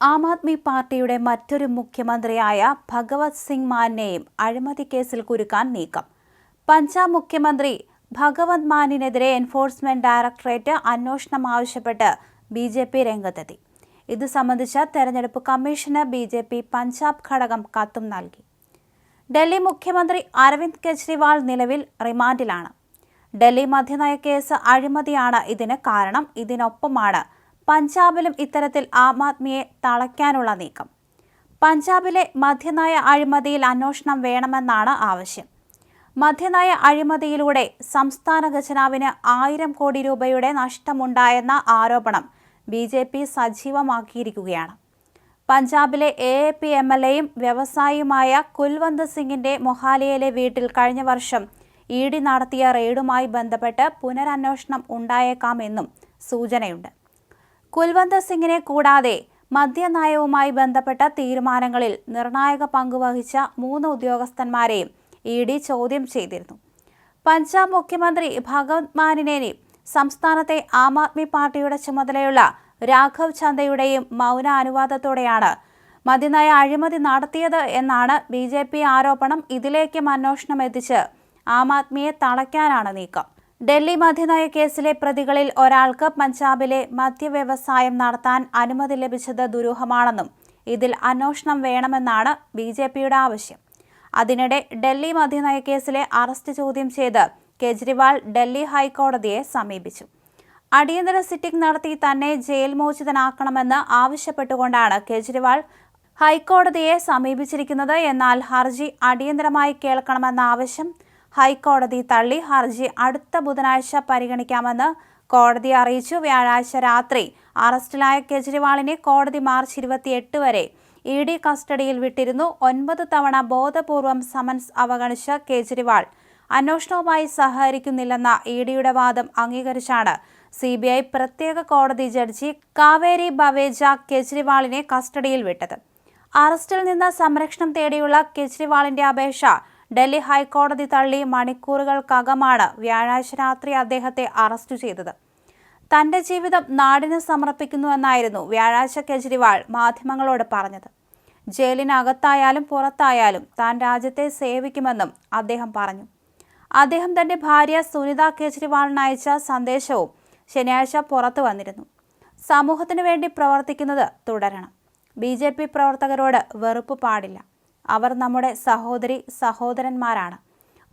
ആം ആദ്മി പാർട്ടിയുടെ മറ്റൊരു മുഖ്യമന്ത്രിയായ ഭഗവത് സിംഗ് മാനിനെയും അഴിമതി കേസിൽ കുരുക്കാൻ നീക്കം. പഞ്ചാബ് മുഖ്യമന്ത്രി ഭഗവത് മാനിനെതിരെ എൻഫോഴ്സ്മെന്റ് ഡയറക്ടറേറ്റ് അന്വേഷണം ആവശ്യപ്പെട്ട് BJP രംഗത്തെത്തി. ഇത് സംബന്ധിച്ച് തെരഞ്ഞെടുപ്പ് കമ്മീഷന് BJP പഞ്ചാബ് ഘടകം കത്തും നൽകി. ഡൽഹി മുഖ്യമന്ത്രി അരവിന്ദ് കെജ്രിവാൾ നിലവിൽ റിമാൻഡിലാണ്. ഡൽഹി മദ്യനയ കേസ് അഴിമതിയാണ് ഇതിന് കാരണം. ഇതിനൊപ്പമാണ് പഞ്ചാബിലും ഇത്തരത്തിൽ ആം ആദ്മിയെ തളയ്ക്കാനുള്ള നീക്കം. പഞ്ചാബിലെ മദ്യനയ അഴിമതിയിൽ അന്വേഷണം വേണമെന്നാണ് ആവശ്യം. മദ്യനയ അഴിമതിയിലൂടെ സംസ്ഥാന ഖജനാവിന് 1000 കോടി രൂപയുടെ നഷ്ടമുണ്ടായെന്ന ആരോപണം BJP സജീവമാക്കിയിരിക്കുകയാണ്. പഞ്ചാബിലെ AAP MLAയും വ്യവസായിയുമായ കുൽവന്ത് സിംഗിന്റെ മൊഹാലിയയിലെ വീട്ടിൽ കഴിഞ്ഞ വർഷം ED നടത്തിയ റെയ്ഡുമായി ബന്ധപ്പെട്ട് പുനരന്വേഷണം ഉണ്ടായേക്കാമെന്നും സൂചനയുണ്ട്. കുൽവന്ത് സിംഗിനെ കൂടാതെ മദ്യനയവുമായി ബന്ധപ്പെട്ട തീരുമാനങ്ങളിൽ നിർണായക പങ്കുവഹിച്ച 3 ഉദ്യോഗസ്ഥന്മാരെയും ED ചോദ്യം ചെയ്തിരുന്നു. പഞ്ചാബ് മുഖ്യമന്ത്രി ഭഗവത് മാനിനെ സംസ്ഥാനത്തെ ആം ആദ്മി പാർട്ടിയുടെ ചുമതലയുള്ള രാഘവ് ചന്ദയുടെയും മൗന അനുവാദത്തോടെയാണ് മദ്യനയ അഴിമതി നടത്തിയത് എന്നാണ് BJP ആരോപണം. ഇതിലേക്കും അന്വേഷണം എത്തിച്ച് ആം ആദ്മിയെ തളയ്ക്കാനാണ് നീക്കം. ഡൽഹി മദ്യനയ കേസിലെ പ്രതികളിൽ ഒരാൾക്ക് പഞ്ചാബിലെ മദ്യവ്യവസായം നടത്താൻ അനുമതി ലഭിച്ചത് ദുരൂഹമാണെന്നും ഇതിൽ അന്വേഷണം വേണമെന്നാണ് BJPയുടെ ആവശ്യം. അതിനിടെ ഡൽഹി മദ്യനയ കേസിലെ അറസ്റ്റ് ചോദ്യം ചെയ്ത് കെജ്രിവാൾ ഡൽഹി ഹൈക്കോടതിയെ സമീപിച്ചു. അടിയന്തര സിറ്റിംഗ് നടത്തി തന്നെ ജയിൽ മോചിതനാക്കണമെന്ന് ആവശ്യപ്പെട്ടുകൊണ്ടാണ് കെജ്രിവാൾ ഹൈക്കോടതിയെ സമീപിച്ചിരിക്കുന്നത്. എന്നാൽ ഹർജി അടിയന്തരമായി കേൾക്കണമെന്ന ആവശ്യം ഹൈക്കോടതി തള്ളി. ഹർജി അടുത്ത ബുധനാഴ്ച പരിഗണിക്കാമെന്ന് കോടതി അറിയിച്ചു. വ്യാഴാഴ്ച രാത്രി അറസ്റ്റിലായ കെജ്രിവാളിനെ കോടതി മാർച്ച് 28 വരെ ED കസ്റ്റഡിയിൽ വിട്ടിരുന്നു. 9 തവണ ബോധപൂർവം സമൻസ് അവഗണിച്ച കെജ്രിവാൾ അന്വേഷണവുമായി സഹകരിക്കുന്നില്ലെന്ന EDയുടെ വാദം അംഗീകരിച്ചാണ് CBI പ്രത്യേക കോടതി ജഡ്ജി കാവേരി ബവേജ കെജ്രിവാളിനെ കസ്റ്റഡിയിൽ വിട്ടത്. അറസ്റ്റിൽ നിന്ന് സംരക്ഷണം തേടിയുള്ള കെജ്രിവാളിന്റെ അപേക്ഷ ഡൽഹി ഹൈക്കോടതി തള്ളി. മണിക്കൂറുകൾക്കകമാണ് വ്യാഴാഴ്ച രാത്രി അദ്ദേഹത്തെ അറസ്റ്റ് ചെയ്തത്. തന്റെ ജീവിതം നാടിന് സമർപ്പിക്കുന്നുവെന്നായിരുന്നു വ്യാഴാഴ്ച കെജ്രിവാൾ മാധ്യമങ്ങളോട് പറഞ്ഞത്. ജയിലിനകത്തായാലും പുറത്തായാലും താൻ രാജ്യത്തെ സേവിക്കുമെന്നും അദ്ദേഹം പറഞ്ഞു. അദ്ദേഹം തന്റെ ഭാര്യ സുനിത കെജ്രിവാളിന് അയച്ച സന്ദേശവും ശനിയാഴ്ച പുറത്തു വന്നിരുന്നു. സമൂഹത്തിനു വേണ്ടി പ്രവർത്തിക്കുന്നത് തുടരണം. BJP പ്രവർത്തകരോട് വെറുപ്പ് പാടില്ല. അവർ നമ്മുടെ സഹോദരി സഹോദരന്മാരാണ്.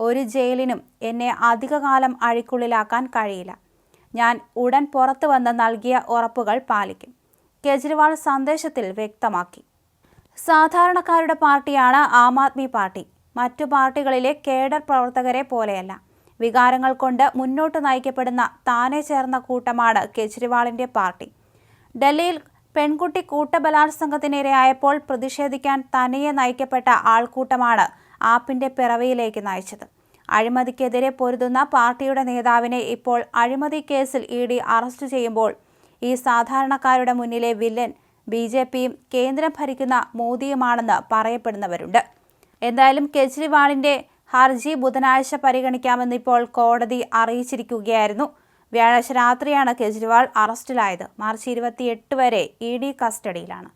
ഒരു ജയിലിനും എന്നെ അധികകാലം അഴിക്കുള്ളിലാക്കാൻ കഴിയില്ല. ഞാൻ ഉടൻ പുറത്തു വന്ന് നൽകിയ ഉറപ്പുകൾ പാലിക്കും, കെജ്രിവാൾ സന്ദേശത്തിൽ വ്യക്തമാക്കി. സാധാരണക്കാരുടെ പാർട്ടിയാണ് ആം ആദ്മി പാർട്ടി. മറ്റു പാർട്ടികളിലെ കേഡർ പ്രവർത്തകരെ പോലെയല്ല. വികാരങ്ങൾ കൊണ്ട് മുന്നോട്ട് നയിക്കപ്പെടുന്ന താനെ ചേർന്ന കൂട്ടമാണ് കെജ്രിവാളിന്റെ പാർട്ടി. ഡൽഹിയിൽ പെൺകുട്ടി കൂട്ടബലാത്സംഗത്തിനിരയായപ്പോൾ പ്രതിഷേധിക്കാൻ തനിയെ നയിക്കപ്പെട്ട ആൾക്കൂട്ടമാണ് ആപ്പിന്റെ പിറവിയിലേക്ക് നയിച്ചത്. അഴിമതിക്കെതിരെ പൊരുതുന്ന പാർട്ടിയുടെ നേതാവിനെ ഇപ്പോൾ അഴിമതി കേസിൽ ED അറസ്റ്റ് ചെയ്യുമ്പോൾ ഈ സാധാരണക്കാരുടെ മുന്നിലെ വില്ലൻ BJPയും കേന്ദ്രം ഭരിക്കുന്ന മോദിയുമാണെന്ന് പറയപ്പെടുന്നവരുണ്ട്. എന്തായാലും കെജ്രിവാളിന്റെ ഹർജി ബുധനാഴ്ച പരിഗണിക്കാമെന്ന് ഇപ്പോൾ കോടതി അറിയിച്ചിരിക്കുകയായിരുന്നു. വ്യാഴാഴ്ച രാത്രിയാണ് കെജ്രിവാൾ അറസ്റ്റിലായത്. മാർച്ച് 28 വരെ ED കസ്റ്റഡിയിലാണ്.